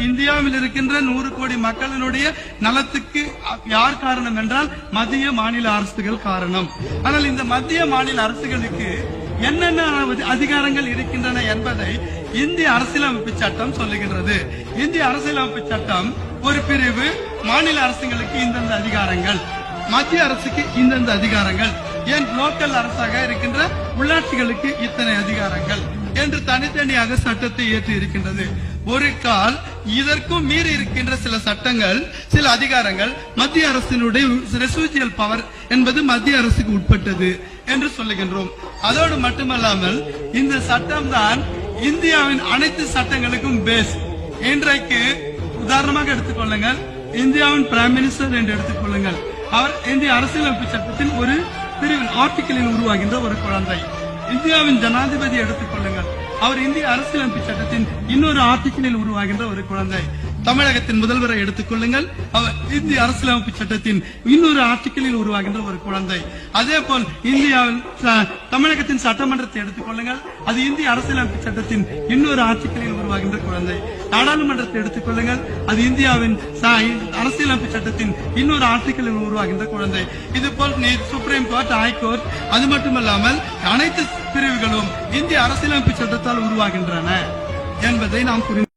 இந்தியாவில் இருக்கின்ற 100 கோடி மக்களினுடைய நலத்துக்கு யார் காரணம் என்றால் மத்திய மாநில அரசுகள் காரணம். ஆனால் இந்த மத்திய மாநில அரசுகளுக்கு என்னென்ன அதிகாரங்கள் இருக்கின்றன என்பதை இந்திய அரசியலமைப்பு சட்டம் சொல்லுகின்றது. இந்திய அரசியலமைப்பு சட்டம் ஒரு பிரிவு மாநில அரசுகளுக்கு இந்தந்த அதிகாரங்கள், மத்திய அரசுக்கு இந்தந்த அதிகாரங்கள், ஏன் லோக்கல் அரசாக இருக்கின்ற உள்ளாட்சிகளுக்கு இத்தனை அதிகாரங்கள் என்று தனித்தனியாக சட்டத்தை ஏற்றி இருக்கின்றது. ஒரு கால் இதற்கும் மீறி இருக்கின்ற சில சட்டங்கள், சில அதிகாரங்கள் மத்திய அரசினுடைய ரெசிஜுவல் பவர் என்பது மத்திய அரசுக்கு உட்பட்டது என்று சொல்லுகின்றோம். அதோடு மட்டுமல்லாமல் இந்த சட்டம் தான் இந்தியாவின் அனைத்து சட்டங்களுக்கும் பேஸ். இன்றைக்கு உதாரணமாக எடுத்துக்கொள்ளுங்கள், இந்தியாவின் பிரைம் மினிஸ்டர் என்று எடுத்துக்கொள்ளுங்கள். அவர் இந்திய அரசியலமைப்பு சட்டத்தின் ஒரு பிரிவின் ஆர்டிகிளில் உருவாகின்ற ஒரு குழந்தை. இந்தியாவின் ஜனாதிபதி எடுத்துக்கொள்ளுங்கள், அவர் இந்திய அரசியலமைப்பு சட்டத்தின் இன்னொரு ஆர்டிகிளில் உருவாகின்ற ஒரு குழந்தை. தமிழகத்தின் முதல்வரை எடுத்துக்கொள்ளுங்கள், அவர் இந்திய அரசியலமைப்பு சட்டத்தின் இன்னொரு ஆர்டிகிளில் உருவாகின்ற ஒரு குழந்தை. அதே போல் இந்தியாவில் தமிழகத்தின் சட்டமன்றத்தை எடுத்துக்கொள்ளுங்கள், அது இந்திய அரசியலமைப்பு சட்டத்தின் இன்னொரு ஆர்டிகிளில் உருவாகின்ற குழந்தை. நாடாளுமன்றத்தை எடுத்துக்கொள்ளுங்கள், அது இந்தியாவின் அரசியலமைப்பு சட்டத்தின் இன்னொரு ஆர்டிகிளில் உருவாகின்ற குழந்தை. இதுபோல் சுப்ரீம் கோர்ட், ஹைகோர்ட், அது மட்டுமல்லாமல் அனைத்து பிரிவுகளும் இந்திய அரசியலமைப்பு சட்டத்தால் உருவாகின்றன என்பதை நாம் புரிந்து